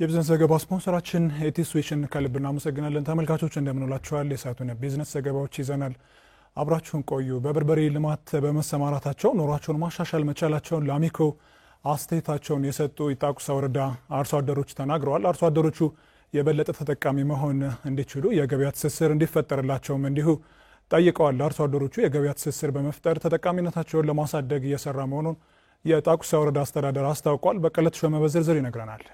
የቢዝነስ ዘገባ ስፖንሰራችን ኤቲስዊችን ከልብ እናመሰግናለን። ተመልካቾች እንደምንላችኋል። የሰዓቱን ቢዝነስ ዘገባዎች ይዘናል። አብራችሁን ቆዩ። በበርበሬ ልማት በመሰማራታቸው ኑሯቸውን ማሻሻል መቻላቸውን ለአሚኮ አስተያየታቸውን የሰጡ የጣቁሳ ወረዳ አርሶ አደሮች ተናግረዋል። አርሶ አደሮቹ የበለጠ ተጠቃሚ መሆን እንዲችሉ የገበያ ትስስር እንዲፈጠርላቸውም እንዲሁ ጠይቀዋል። አርሶ አደሮቹ የገበያ ትስስር በመፍጠር ተጠቃሚነታቸውን ለማሳደግ እየሰራ መሆኑን የጣቁሳ ወረዳ አስተዳደር አስታውቋል። በቀለት ሾመ በዝርዝር ይነግረናል።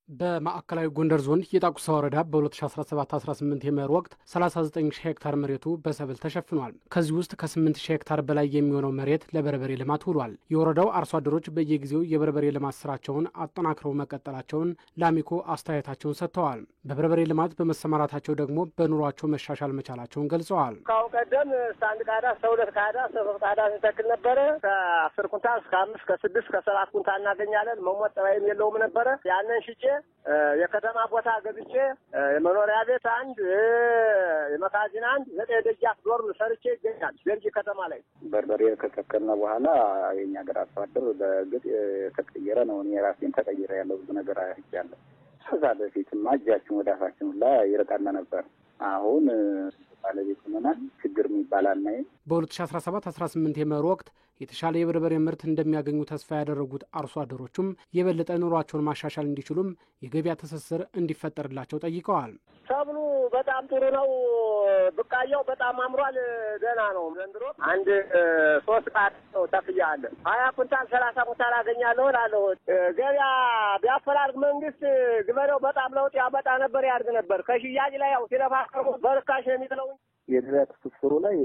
በማዕከላዊ ጎንደር ዞን የጣቁሳ ወረዳ በ2017-18 የመኸር ወቅት 39 ሄክታር መሬቱ በሰብል ተሸፍኗል። ከዚህ ውስጥ ከ8 ሄክታር በላይ የሚሆነው መሬት ለበርበሬ ልማት ውሏል። የወረዳው አርሶ አደሮች በየጊዜው የበርበሬ ልማት ስራቸውን አጠናክረው መቀጠላቸውን ለአሚኮ አስተያየታቸውን ሰጥተዋል። በበርበሬ ልማት በመሰማራታቸው ደግሞ በኑሯቸው መሻሻል መቻላቸውን ገልጸዋል። ካሁን ቀደም አንድ ቃዳ፣ 2 ቃዳ፣ 3 ቃዳ ሲተክል ነበረ። ከ10 ኩንታል እስከ 5 ከ6 ከ7 ኩንታል እናገኛለን። መሞጠሪያም የለውም ነበረ። ያንን ሽጬ የከተማ ቦታ ገብቼ የመኖሪያ ቤት አንድ የመካዚን አንድ 9 ደጃፍ ዶርም ሰርቼ ይገኛል። ደርጂ ከተማ ላይ በርበሬ ከተከልነ በኋላ የኛ ሀገር አርሶ አደር በግጥ ተቀየረ ነው። እኔ ራሴን ተቀየረ ያለው ብዙ ነገር አይቻለሁ። ከዛ በፊትማ እጃችን ወደ አፋችን ሁላ ይረቃና ነበር። አሁን ባለቤት ሆነናል። ችግር የሚባል አናይም። በ2017-18 የመኸር ወቅት የተሻለ የበርበሬ ምርት እንደሚያገኙ ተስፋ ያደረጉት አርሶ አደሮቹም የበለጠ ኑሯቸውን ማሻሻል እንዲችሉም የገበያ ትስስር እንዲፈጠርላቸው ጠይቀዋል። ሰብሉ በጣም ጥሩ ነው። ብቃያው በጣም አምሯል። ደህና ነው። ዘንድሮ አንድ 3 ቃል ነው ተፍያለሁ። 20 ኩንታል 30 ኩንታል አገኛለሁ እላለሁ። ገበያ ቢያፈላልግ መንግስት ግበሬው በጣም ለውጥ ያመጣ ነበር፣ ያድግ ነበር። ከሽያጭ ላይ ያው ሲለፋቀሩ በርካሽ የሚጥለው የገበያ ትስስሩ ላይ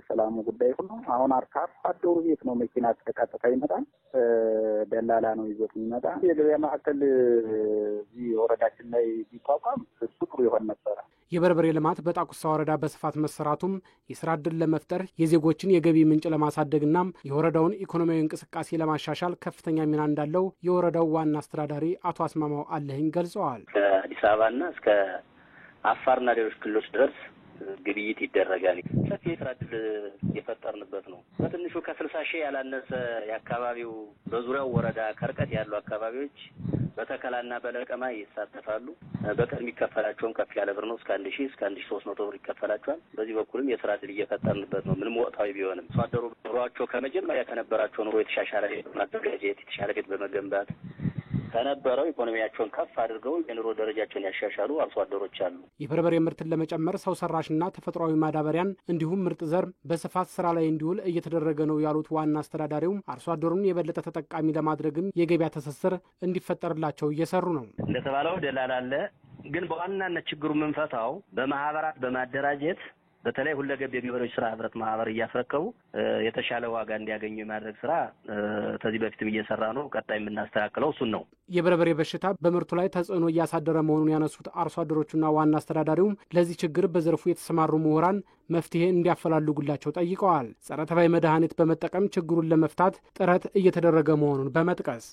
ሰላሙ ጉዳይ ሆኖ አሁን አርሶ አደሩ ቤት ነው መኪና ተቀጥታ ይመጣል። ደላላ ነው ይዞት የሚመጣ። የገበያ ማዕከል እዚህ ወረዳችን ላይ ቢቋቋም እሱ ጥሩ ይሆን ነበረ። የበርበሬ ልማት በጣቁሳ ወረዳ በስፋት መሰራቱም የስራ ዕድል ለመፍጠር የዜጎችን የገቢ ምንጭ ለማሳደግና የወረዳውን ኢኮኖሚያዊ እንቅስቃሴ ለማሻሻል ከፍተኛ ሚና እንዳለው የወረዳው ዋና አስተዳዳሪ አቶ አስማማው አለህኝ ገልጸዋል። ከአዲስ አበባና እስከ አፋርና ሌሎች ክልሎች ድረስ ግብይት ይደረጋል። ሰፊ የስራ ዕድል የፈጠርንበት ነው። በትንሹ ከ60 ሺህ ያላነሰ የአካባቢው በዙሪያው ወረዳ ከርቀት ያሉ አካባቢዎች በተከላና በለቀማ ይሳተፋሉ። በቀን የሚከፈላቸውም ከፍ ያለ ብር ነው። እስከ 1000 እስከ 1300 ብር ይከፈላቸዋል። በዚህ በኩልም የስራ ዕድል እየፈጠርንበት ነው። ምንም ወቅታዊ ቢሆንም አርሶ አደሩ ኑሯቸው ከመጀመሪያ ከነበራቸው ኑሮ የተሻሻለ ቤት በማዘጋጀት የተሻለ ቤት በመገንባት ከነበረው ኢኮኖሚያቸውን ከፍ አድርገው የኑሮ ደረጃቸውን ያሻሻሉ አርሶ አደሮች አሉ። የበርበሬ ምርትን ለመጨመር ሰው ሰራሽና ተፈጥሯዊ ማዳበሪያን እንዲሁም ምርጥ ዘር በስፋት ስራ ላይ እንዲውል እየተደረገ ነው ያሉት ዋና አስተዳዳሪውም አርሶ አደሩን የበለጠ ተጠቃሚ ለማድረግም የገበያ ትስስር እንዲፈጠርላቸው እየሰሩ ነው። እንደተባለው ደላላ አለ። ግን በዋናነት ችግሩ የምንፈታው በማህበራት በማደራጀት በተለይ ሁለገብ የገበሬዎች ስራ ህብረት ማህበር እያስረከቡ የተሻለ ዋጋ እንዲያገኙ የማድረግ ስራ ከዚህ በፊትም እየሰራ ነው። ቀጣይ የምናስተካክለው እሱን ነው። የበርበሬ በሽታ በምርቱ ላይ ተጽዕኖ እያሳደረ መሆኑን ያነሱት አርሶ አደሮቹና ዋና አስተዳዳሪውም ለዚህ ችግር በዘርፉ የተሰማሩ ምሁራን መፍትሄ እንዲያፈላልጉላቸው ጠይቀዋል። ጸረ ተባይ መድኃኒት በመጠቀም ችግሩን ለመፍታት ጥረት እየተደረገ መሆኑን በመጥቀስ